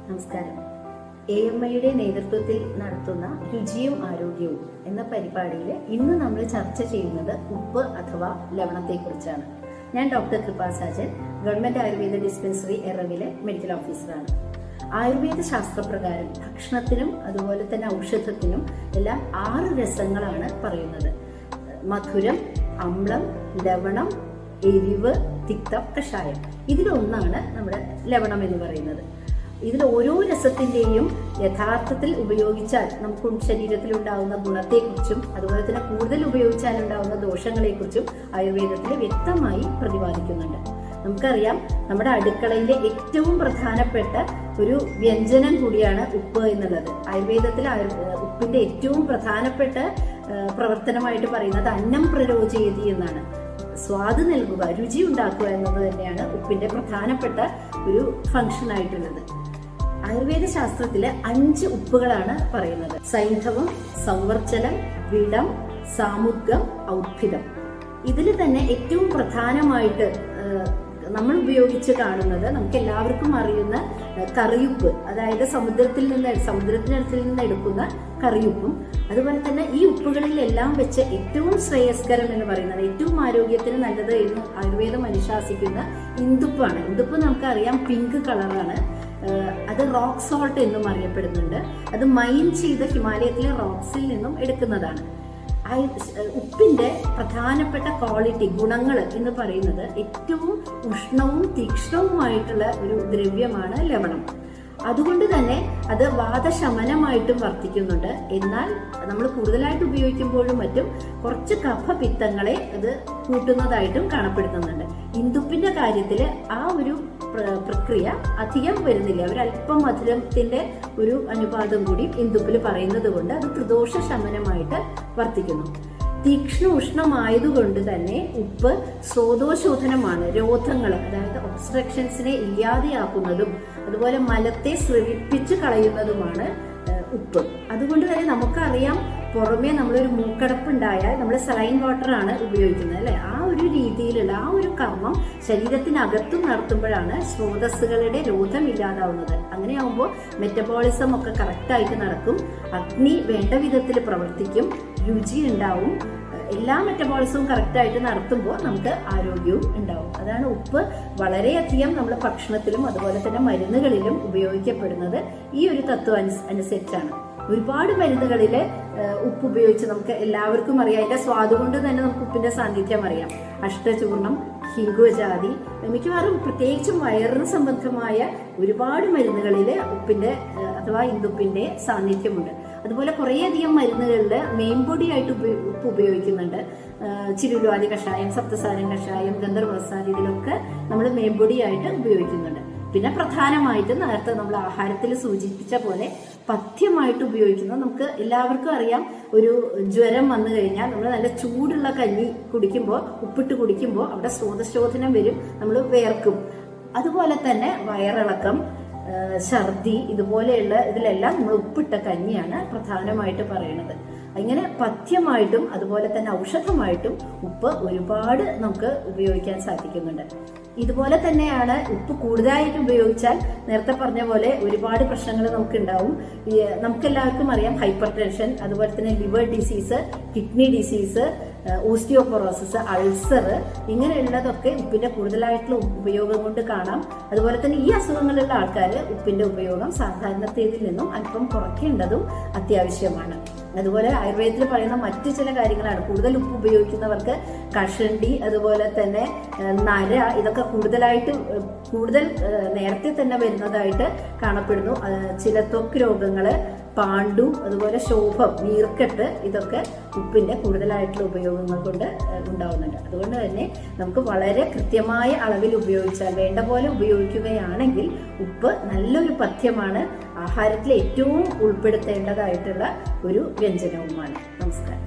നമസ്കാരം. AMIയുടെ നേതൃത്വത്തിൽ നടത്തുന്ന രുചിയും ആരോഗ്യവും എന്ന പരിപാടിയിൽ ഇന്ന് നമ്മൾ ചർച്ച ചെയ്യുന്നത് ഉപ്പ് അഥവാ ലവണത്തെക്കുറിച്ചാണ്. ഞാൻ doctor Krupasajan, government Ayurveda dispensary എറവിലെ മെഡിക്കൽ ഓഫീസറാണ്. ആയുർവേദ ശാസ്ത്രപ്രകാരം ഭക്ഷണത്തിനും അതുപോലെ തന്നെ ഔഷധത്തിനും എല്ലാം 6 രസങ്ങളാണ് പറയുന്നത്. മധുരം, അമ്ലം, ലവണം, എരിവ്, തിക്തം, കഷായം. ഇതിലൊന്നാണ് നമ്മുടെ ലവണം എന്ന് പറയുന്നത്. ഇതിൽ ഓരോ രസത്തിന്റെയും യഥാർത്ഥത്തിൽ ഉപയോഗിച്ചാൽ നമുക്ക് ശരീരത്തിൽ ഉണ്ടാകുന്ന ഗുണത്തെക്കുറിച്ചും അതുപോലെ തന്നെ കൂടുതൽ ഉപയോഗിച്ചാൽ ഉണ്ടാകുന്ന ദോഷങ്ങളെക്കുറിച്ചും ആയുർവേദത്തിൽ വ്യക്തമായി പ്രതിപാദിക്കുന്നുണ്ട്. നമുക്കറിയാം, നമ്മുടെ അടുക്കളയിലെ ഏറ്റവും പ്രധാനപ്പെട്ട ഒരു വ്യഞ്ജനം കൂടിയാണ് ഉപ്പ് എന്നുള്ളത്. ആയുർവേദത്തിൽ ഉപ്പിന്റെ ഏറ്റവും പ്രധാനപ്പെട്ട പ്രവർത്തനമായിട്ട് പറയുന്നത് അന്നം പ്രരോചയതി എന്നാണ്. സ്വാദ് നൽകുക, രുചി ഉണ്ടാക്കുക എന്നത് തന്നെയാണ് ഉപ്പിന്റെ പ്രധാനപ്പെട്ട ഒരു ഫംഗ്ഷൻ ആയിട്ടുള്ളത്. ആയുർവേദ ശാസ്ത്രത്തില് 5 ഉപ്പുകളാണ് പറയുന്നത്: സൈന്ധവം, സംവർച്ചലം, വിടം, സാമുദ്ഗം, ഔദ്ഭിദം. ഇതിൽ തന്നെ ഏറ്റവും പ്രധാനമായിട്ട് നമ്മൾ കാണുന്നത് നമുക്ക് എല്ലാവർക്കും അറിയുന്ന കറിയുപ്പ്, അതായത് സമുദ്രത്തിനടുത്തിൽ നിന്ന് എടുക്കുന്ന കറിയുപ്പും, അതുപോലെ തന്നെ ഈ ഉപ്പുകളിലെല്ലാം വെച്ച് ഏറ്റവും ശ്രേയസ്കരം എന്ന് പറയുന്നത്, ഏറ്റവും ആരോഗ്യത്തിന് നല്ലത് എന്ന് ആയുർവേദം അനുശാസിക്കുന്ന ഇന്ദുപ്പാണ്. ഇന്ദുപ്പ് നമുക്കറിയാം പിങ്ക് കളറാണ്. അത് റോക്ക് സോൾട്ട് എന്നും അറിയപ്പെടുന്നുണ്ട്. അത് മൈൻ ചെയ്ത ഹിമാലയത്തിലെ റോക്സിൽ നിന്നും എടുക്കുന്നതാണ്. ഉപ്പിന്റെ പ്രധാനപ്പെട്ട ക്വാളിറ്റി, ഗുണങ്ങൾ എന്ന് പറയുന്നത് ഏറ്റവും ഉഷ്ണവും തീക്ഷ്ണവുമായിട്ടുള്ള ഒരു ദ്രവ്യമാണ് ലവണം. അതുകൊണ്ട് തന്നെ അത് വാതശമനമായിട്ടും വർത്തിക്കുന്നുണ്ട്. എന്നാൽ നമ്മൾ കൂടുതലായിട്ട് ഉപയോഗിക്കുമ്പോഴും മറ്റും കുറച്ച് കഫപിത്തങ്ങളെ അത് കൂട്ടുന്നതായിട്ടും കാണപ്പെടുന്നുണ്ട്. ഇന്ദുപ്പിന്റെ കാര്യത്തിൽ ആ ഒരു പ്രക്രിയ അധികം വരുന്നില്ല. ഒരല്പം മധുരത്തിന്റെ ഒരു അനുപാതം കൂടി ഇന്ദുപ്പിൽ പറയുന്നത് കൊണ്ട് അത് ത്രിദോഷ ശമനമായിട്ട് വർത്തിക്കുന്നു. തീക്ഷ്ണ ഉഷ്ണമായതുകൊണ്ട് തന്നെ ഉപ്പ് സ്രോതോശോധനമാണ്. രോധങ്ങൾ, അതായത് ഒബ്സ്ട്രക്ഷൻസിനെ ഇല്ലാതെയാക്കുന്നതും അതുപോലെ മലത്തെ സ്രവിപ്പിച്ച് കളയുന്നതുമാണ് ഉപ്പ്. അതുകൊണ്ട് തന്നെ നമുക്കറിയാം, പുറമേ നമ്മളൊരു മൂക്കടപ്പുണ്ടായാൽ നമ്മൾ സലൈൻ വാട്ടർ ആണ് ഉപയോഗിക്കുന്നത്, അല്ലെ? ആ ഒരു രീതിയിലുള്ള ആ ഒരു കർമ്മം ശരീരത്തിനകത്തും നടത്തുമ്പോഴാണ് സ്രോതസ്സുകളുടെ രോധം ഇല്ലാതാവുന്നത്. അങ്ങനെയാവുമ്പോൾ മെറ്റബോളിസം ഒക്കെ കറക്റ്റായിട്ട് നടക്കും, അഗ്നി വേണ്ട വിധത്തിൽ പ്രവർത്തിക്കും, രുചി ഉണ്ടാവും, എല്ലാ മെറ്റബോളിസവും കറക്റ്റായിട്ട് നടത്തുമ്പോൾ നമുക്ക് ആരോഗ്യവും ഉണ്ടാവും. അതാണ് ഉപ്പ് വളരെയധികം നമ്മൾ ഭക്ഷണത്തിലും അതുപോലെ തന്നെ മരുന്നുകളിലും ഉപയോഗിക്കപ്പെടുന്നത് ഈ ഒരു തത്വം അനുസരിച്ചാണ്. ഒരുപാട് മരുന്നുകളിൽ ഉപ്പ് ഉപയോഗിച്ച് നമുക്ക് എല്ലാവർക്കും അറിയാം. അതിന്റെ സ്വാദ് കൊണ്ട് തന്നെ നമുക്ക് ഉപ്പിന്റെ സാന്നിധ്യം അറിയാം. അഷ്ടചൂർണം, ഹിംഗുജാതി, മിക്കവാറും പ്രത്യേകിച്ചും വയറിന് സംബന്ധമായ ഒരുപാട് മരുന്നുകളിൽ ഉപ്പിന്റെ അഥവാ ഇന്ദുപ്പിന്റെ സാന്നിധ്യമുണ്ട്. അതുപോലെ കുറേയധികം മരുന്നുകളിൽ മെയിൻപൊടിയായിട്ട് ഉപ്പ് ഉപയോഗിക്കുന്നുണ്ട്. ചിരുലുവാലി കഷായം, സപ്തസാരം കഷായം, ഗന്ധർവസാരി, ഇതിലൊക്കെ നമ്മൾ മെയിൻപൊടിയായിട്ട് ഉപയോഗിക്കുന്നുണ്ട്. പിന്നെ പ്രധാനമായിട്ട് നേരത്തെ നമ്മൾ ആഹാരത്തിൽ സൂചിപ്പിച്ച പോലെ പഥ്യമായിട്ട് ഉപയോഗിക്കുന്നത്, നമുക്ക് എല്ലാവർക്കും അറിയാം, ഒരു ജ്വരം വന്നു കഴിഞ്ഞാൽ നമ്മൾ നല്ല ചൂടുള്ള കഞ്ഞി കുടിക്കുമ്പോൾ, ഉപ്പിട്ട് കുടിക്കുമ്പോൾ അവിടെ സ്രോതശോധനം വരും, നമ്മൾ വേർക്കും. അതുപോലെ തന്നെ വയറിളക്കം, ഛർദി, ഇതുപോലെയുള്ള ഇതിലെല്ലാം നമ്മൾ ഉപ്പിട്ട കഞ്ഞിയാണ് പ്രധാനമായിട്ട് പറയുന്നത്. ഇങ്ങനെ പഥ്യമായിട്ടും അതുപോലെ തന്നെ ഔഷധമായിട്ടും ഉപ്പ് ഒരുപാട് നമുക്ക് ഉപയോഗിക്കാൻ സാധിക്കുന്നുണ്ട്. ഇതുപോലെ തന്നെയാണ് ഉപ്പ് കൂടുതലായിട്ട് ഉപയോഗിച്ചാൽ നേരത്തെ പറഞ്ഞ പോലെ ഒരുപാട് പ്രശ്നങ്ങൾ നമുക്കുണ്ടാവും. നമുക്കെല്ലാവർക്കും അറിയാം, ഹൈപ്പർ ടെൻഷൻ, അതുപോലെ തന്നെ liver disease, kidney disease, osteoporosis, ulcer, ഇങ്ങനെയുള്ളതൊക്കെ ഉപ്പിന്റെ കൂടുതലായിട്ടുള്ള ഉപയോഗം കൊണ്ട് കാണാം. അതുപോലെ തന്നെ ഈ അസുഖങ്ങളുള്ള ആൾക്കാർ ഉപ്പിന്റെ ഉപയോഗം സാധാരണത്തേതിൽ നിന്നും അല്പം കുറയ്ക്കേണ്ടതും അത്യാവശ്യമാണ്. അതുപോലെ ആയുർവേദത്തിൽ പറയുന്ന മറ്റു ചില കാര്യങ്ങളാണ്. കൂടുതൽ ഉപ്പ് ഉപയോഗിക്കുന്നവർക്ക് കഷണ്ടി, അതുപോലെ തന്നെ നര, ഇതൊക്കെ കൂടുതൽ നേരത്തെ തന്നെ വരുന്നതായിട്ട് കാണപ്പെടുന്നു. ചില ത്വക്ക് രോഗങ്ങള്, പാണ്ടു, അതുപോലെ ശോഭം, നീർക്കെട്ട്, ഇതൊക്കെ ഉപ്പിന്റെ കൂടുതലായിട്ടുള്ള ഉപയോഗങ്ങൾ കൊണ്ട് ഉണ്ടാവുന്നുണ്ട്. അതുകൊണ്ട് തന്നെ നമുക്ക് വളരെ കൃത്യമായ അളവിൽ ഉപയോഗിച്ചാൽ, വേണ്ട പോലെ ഉപയോഗിക്കുകയാണെങ്കിൽ ഉപ്പ് നല്ലൊരു പഥ്യമാണ്, ആഹാരത്തിൽ ഏറ്റവും ഉൾപ്പെടുത്തേണ്ടതായിട്ടുള്ള ഒരു വ്യഞ്ജനവുമാണ്. നമസ്കാരം.